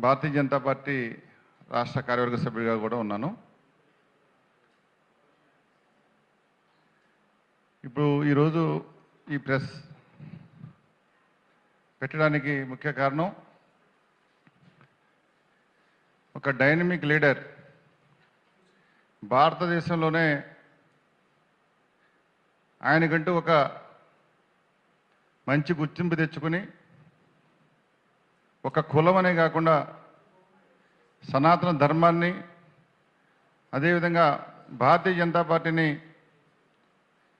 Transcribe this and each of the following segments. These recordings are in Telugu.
భారతీయ జనతా పార్టీ రాష్ట్ర కార్యవర్గ సభ్యుడిగా కూడా ఉన్నాను. ఇప్పుడు ఈరోజు ఈ ప్రెస్ పెట్టడానికి ముఖ్య కారణం ఒక డైనమిక్ లీడర్ భారతదేశంలోనే ఆయనకంటూ ఒక మంచి గుర్తింపు తెచ్చుకుని ఒక కులం అనే కాకుండా సనాతన ధర్మాన్ని అదేవిధంగా భారతీయ జనతా పార్టీని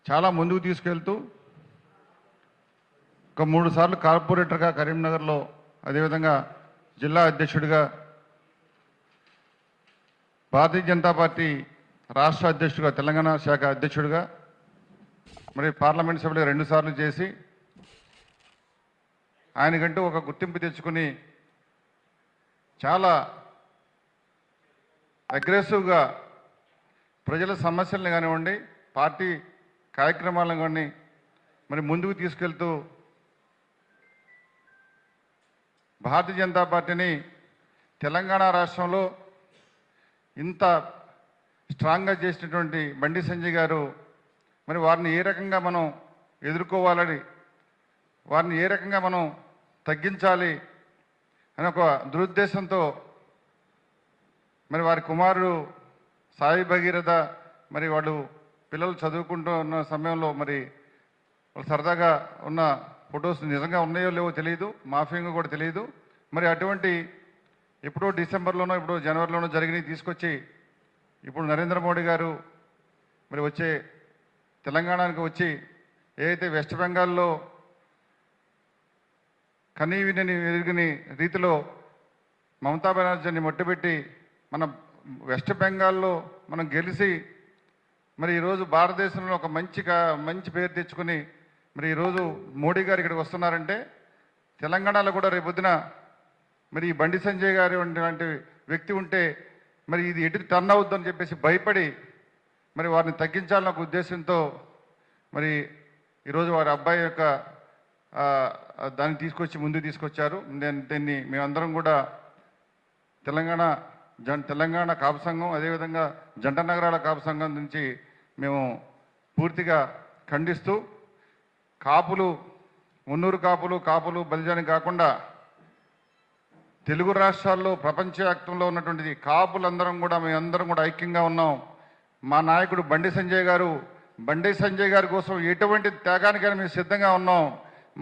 చాలా ముందుకు తీసుకెళ్తూ ఒక 3 సార్లు కార్పొరేటర్గా కరీంనగర్లో అదేవిధంగా జిల్లా అధ్యక్షుడిగా భారతీయ జనతా పార్టీ రాష్ట్ర అధ్యక్షుడిగా తెలంగాణ శాఖ అధ్యక్షుడిగా మరి పార్లమెంట్ సభ్యుడిగా 2 సార్లు చేసి ఆయనకంటూ ఒక గుర్తింపు తెచ్చుకుని చాలా అగ్రెసివ్గా ప్రజల సమస్యలను కానివ్వండి పార్టీ కార్యక్రమాలను కానీ మరి ముందుకు తీసుకెళ్తూ భారతీయ జనతా పార్టీని తెలంగాణ రాష్ట్రంలో ఇంత స్ట్రాంగ్గా చేసినటువంటి బండి సంజయ్ గారు మరి వారిని ఏ రకంగా మనం ఎదుర్కోవాలని వారిని ఏ రకంగా మనం తగ్గించాలి అని ఒక దురుద్దేశంతో మరి వారి కుమారుడు సాయి భగీరథ మరి వాళ్ళు పిల్లలు చదువుకుంటూ ఉన్న సమయంలో మరి వాళ్ళు సరదాగా ఉన్న ఫొటోస్ నిజంగా ఉన్నాయో లేవో తెలియదు, మాఫింగ్ కూడా తెలియదు. మరి అటువంటి ఎప్పుడో డిసెంబర్లోనో ఎప్పుడో జనవరిలోనో జరిగినవి తీసుకొచ్చి ఇప్పుడు నరేంద్ర మోడీ గారు మరి వచ్చే తెలంగాణకు వచ్చి ఏదైతే వెస్ట్ బెంగాల్లో కనీవిని ఎరిగిన రీతిలో మమతా బెనర్జీని మొట్టుపెట్టి మన వెస్ట్ బెంగాల్లో మనం గెలిచి మరి ఈరోజు భారతదేశంలో ఒక మంచి పేరు తెచ్చుకుని మరి ఈరోజు మోడీ గారు ఇక్కడికి వస్తున్నారంటే తెలంగాణలో కూడా రేపొద్దున మరి ఈ బండి సంజయ్ గారు లాంటి వ్యక్తి ఉంటే మరి ఇది ఎటు టర్న్ అవుద్దని చెప్పేసి భయపడి మరి వారిని తగ్గించాలన్న ఒక ఉద్దేశంతో మరి ఈరోజు వారి అబ్బాయి యొక్క దాన్ని తీసుకొచ్చి ముందుకు తీసుకొచ్చారు. దీన్ని మేమందరం కూడా తెలంగాణ కాపు సంఘం అదేవిధంగా జంట నగరాల కాపు సంఘం నుంచి మేము పూర్తిగా ఖండిస్తూ కాపులు మున్నూరు కాపులు బలిజాని కాకుండా తెలుగు రాష్ట్రాల్లో ప్రపంచవ్యాప్తంలో ఉన్నటువంటి కాపులందరం కూడా మేమందరం కూడా ఐక్యంగా ఉన్నాం. మా నాయకుడు బండి సంజయ్ గారి కోసం ఎటువంటి త్యాగానికైనా మేము సిద్ధంగా ఉన్నాం.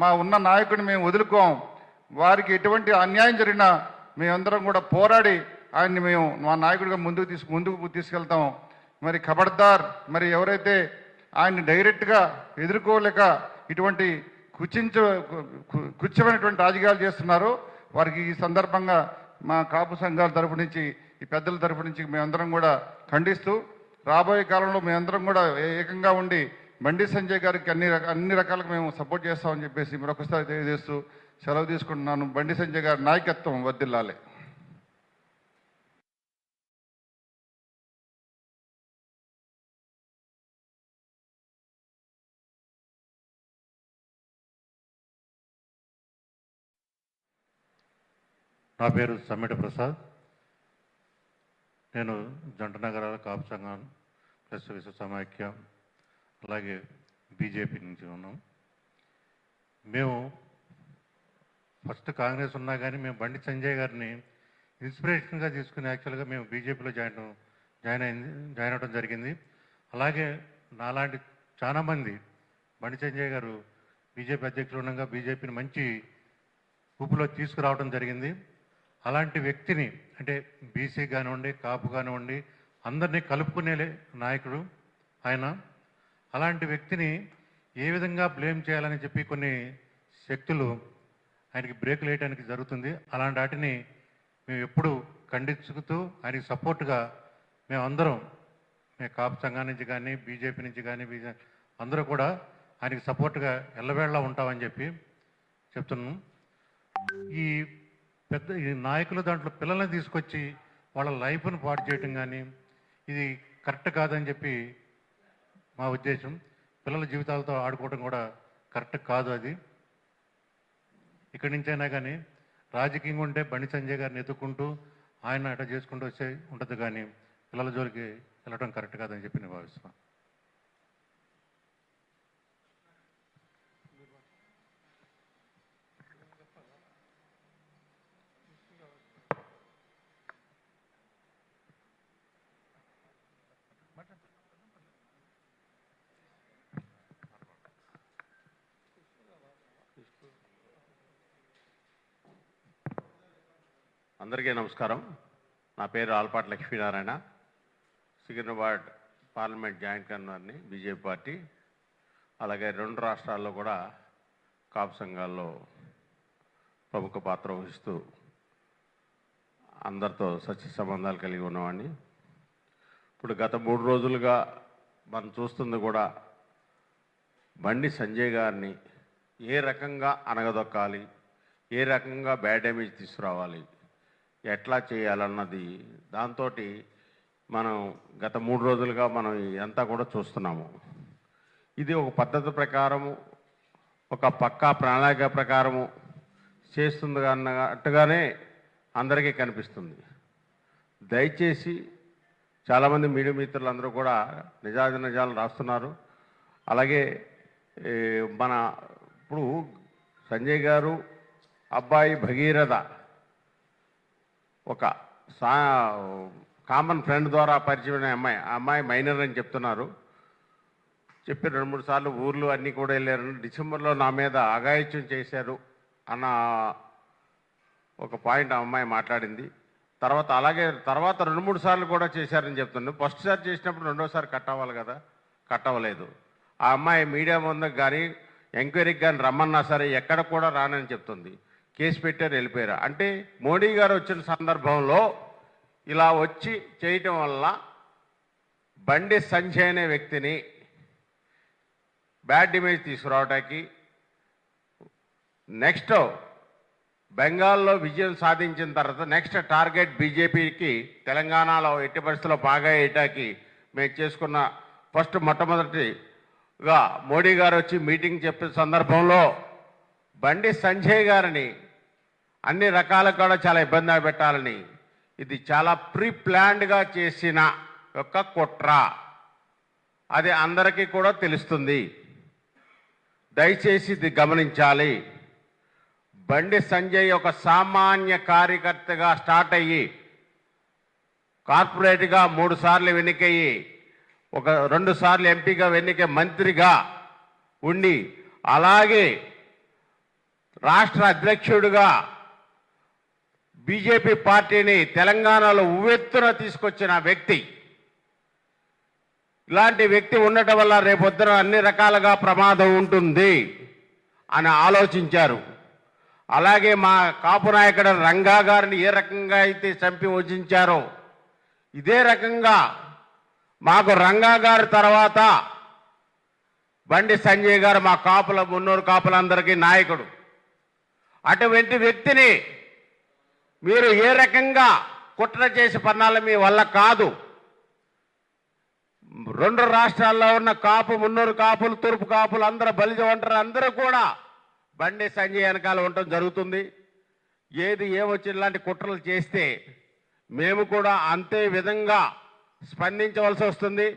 మా ఉన్న నాయకుడిని మేము వదులుకోం. వారికి ఎటువంటి అన్యాయం జరిగినా మేమందరం కూడా పోరాడి ఆయన్ని మేము మా నాయకుడిగా ముందుకు తీసుకెళ్తాం. మరి ఖబర్దార్ మరి ఎవరైతే ఆయన్ని డైరెక్ట్గా ఎదుర్కోలేక ఇటువంటి కుచ్చమైనటువంటి రాజకీయాలు చేస్తున్నారో వారికి ఈ సందర్భంగా మా కాపు సంఘాల తరఫు నుంచి ఈ పెద్దల తరఫు నుంచి మేమందరం కూడా ఖండిస్తూ రాబోయే కాలంలో మేమందరం కూడా ఏకంగా ఉండి బండి సంజయ్ గారికి అన్ని రకాలుగా మేము సపోర్ట్ చేస్తామని చెప్పేసి మరొకసారి తెలియజేస్తూ సెలవు తీసుకుంటున్నాను. బండి సంజయ్ గారి నాయకత్వం వర్ధిల్లాలి. నా పేరు సమ్మిట ప్రసాద్. నేను జంట నగరాల కాపు సంఘం ప్లస్ విశ్వ సమాఖ్య అలాగే బీజేపీ నుంచి ఉన్నాం. మేము ఫస్ట్ కాంగ్రెస్ ఉన్నా కానీ మేము బండి సంజయ్ గారిని ఇన్స్పిరేషన్గా తీసుకుని యాక్చువల్గా మేము బీజేపీలో జాయిన్ అవ్వడం జరిగింది. అలాగే నాలాంటి చాలామంది బండి సంజయ్ గారు బీజేపీ అధ్యక్షులు ఉండగా బీజేపీని మంచి ఊపులో తీసుకురావడం జరిగింది. అలాంటి వ్యక్తిని అంటే బీసీ కానివ్వండి కాపు కానివ్వండి అందరినీ కలుపుకునే నాయకుడు ఆయన. అలాంటి వ్యక్తిని ఏ విధంగా బ్లేమ్ చేయాలని చెప్పి కొన్ని శక్తులు ఆయనకి బ్రేక్ వేయడానికి జరుగుతుంది. అలాంటి వాటిని మేము ఎప్పుడు ఖండించుతూ ఆయనకి సపోర్ట్గా మేము కాపు సంఘం నుంచి కానీ బీజేపీ నుంచి కానీ అందరూ కూడా ఆయనకి సపోర్ట్గా ఎల్లవేళలా ఉంటామని చెప్పి చెప్తున్నాం. ఈ నాయకులు దాంట్లో పిల్లల్ని తీసుకొచ్చి వాళ్ళ లైఫ్ను పాడు చేయటం కానీ ఇది కరెక్ట్ కాదని చెప్పి మా ఉద్దేశం. పిల్లల జీవితాలతో ఆడుకోవడం కూడా కరెక్ట్ కాదు. అది ఇక్కడి నుంచైనా కానీ రాజకీయంగా ఉంటే బండి సంజయ్ గారిని ఎత్తుకుంటూ ఆయన అట చేసుకుంటూ వచ్చే ఉంటుంది, కానీ పిల్లల జోలికి వెళ్ళడం కరెక్ట్ కాదని చెప్పి నేను భావిస్తున్నాను. అందరికీ నమస్కారం. నా పేరు ఆల్పాటి లక్ష్మీనారాయణ, సికింద్రాబాద్ పార్లమెంట్ జాయింట్ కన్వీనర్ని, బీజేపీ పార్టీ. అలాగే 2 రాష్ట్రాల్లో కూడా కాపు సంఘాల్లో ప్రముఖ పాత్ర వహిస్తూ అందరితో సత్య సంబంధాలు కలిగి ఉన్నవాడిని. ఇప్పుడు గత 3 రోజులుగా మనం చూస్తుంది కూడా బండి సంజయ్ గారిని ఏ రకంగా అనగదొక్కాలి, ఏ రకంగా బ్యాడ్ ఇమేజ్ తీసుకురావాలి, ఎట్లా చేయాలన్నది దాంతో మనం గత 3 రోజులుగా మనం ఇదంతా కూడా చూస్తున్నాము. ఇది ఒక పద్ధతి ప్రకారము, ఒక పక్కా ప్రణాళిక ప్రకారము చేస్తుంది అన్నట్టుగానే అందరికీ కనిపిస్తుంది. దయచేసి చాలామంది మీడియా మిత్రులందరూ కూడా నిజాలు రాస్తున్నారు. అలాగే మన ఇప్పుడు సంజయ్ గారు అబ్బాయి భగీరథ ఒక కామన్ ఫ్రెండ్ ద్వారా పరిచయమైన అమ్మాయి, ఆ అమ్మాయి మైనర్ అని చెప్తున్నారు. చెప్పి 2-3 సార్లు ఊర్లు అన్నీ కూడా వెళ్ళారు. డిసెంబర్లో నా మీద అఘాయిత్యం చేశారు అన్న ఒక పాయింట్ ఆ అమ్మాయి మాట్లాడింది. అలాగే తర్వాత 2-3 సార్లు కూడా చేశారని చెప్తున్నాను. ఫస్ట్ సారి చేసినప్పుడు 2వ సారి కట్ అవ్వాలి కదా, కట్ అవ్వలేదు. ఆ అమ్మాయి మీడియా ముందుకు కానీ ఎంక్వైరీకి కానీ రమ్మన్నా సరే ఎక్కడ కూడా రానని చెప్తుంది. కేసు పెట్టారు, వెళ్ళిపోయారు. అంటే మోడీ గారు వచ్చిన సందర్భంలో ఇలా వచ్చి చేయటం వల్ల బండి సంజయ్ అనే వ్యక్తిని బ్యాడ్ ఇమేజ్ తీసుకురావడానికి, నెక్స్ట్ బెంగాల్లో విజయం సాధించిన తర్వాత నెక్స్ట్ టార్గెట్ బీజేపీకి తెలంగాణలో ఎట్టి పరిస్థితుల్లో బాగా వేయటానికి మేము చేసుకున్న మొట్టమొదటిగా మోడీ గారు వచ్చి మీటింగ్ చెప్పిన సందర్భంలో బండి సంజయ్ గారిని అన్ని రకాలుగా కూడా చాలా ఇబ్బంది పెట్టాలని, ఇది చాలా ప్రీ ప్లాన్డ్గా చేసిన యొక్క కుట్ర, అది అందరికీ కూడా తెలుస్తుంది. దయచేసి ఇది గమనించాలి. బండి సంజయ్ ఒక సామాన్య కార్యకర్తగా స్టార్ట్ అయ్యి కార్పొరేట్గా 3 సార్లు ఎన్నికయ్యి, ఒక 2 సార్లు ఎంపీగా ఎన్నిక మంత్రిగా ఉండి, అలాగే రాష్ట్ర అధ్యక్షుడిగా బీజేపీ పార్టీని తెలంగాణలో ఉవ్వెత్తున తీసుకొచ్చిన వ్యక్తి. ఇలాంటి వ్యక్తి ఉండటం వల్ల రేపొద్దున అన్ని రకాలుగా ప్రమాదం ఉంటుంది అని ఆలోచించారు. అలాగే మా కాపు నాయకుడు రంగా గారిని ఏ రకంగా అయితే చంపి వచించారో, ఇదే రకంగా మాకు రంగా గారి తర్వాత బండి సంజయ్ గారు మా కాపుల, మున్నూరు కాపులందరికీ నాయకుడు. అటువంటి వ్యక్తిని మీరు ఏ రకంగా కుట్ర చేసి పన్నాల మీ వల్ల కాదు. 2 రాష్ట్రాల్లో ఉన్న కాపు, మున్నూరు కాపులు, తూర్పు కాపులు అందరూ, బలిజ ఒంటరి అందరూ కూడా బండి సంజయ్ వెనకాల ఉండటం జరుగుతుంది. ఏది ఏమొచ్చి ఇలాంటి కుట్రలు చేస్తే మేము కూడా అంతే విధంగా స్పందించవలసి వస్తుంది.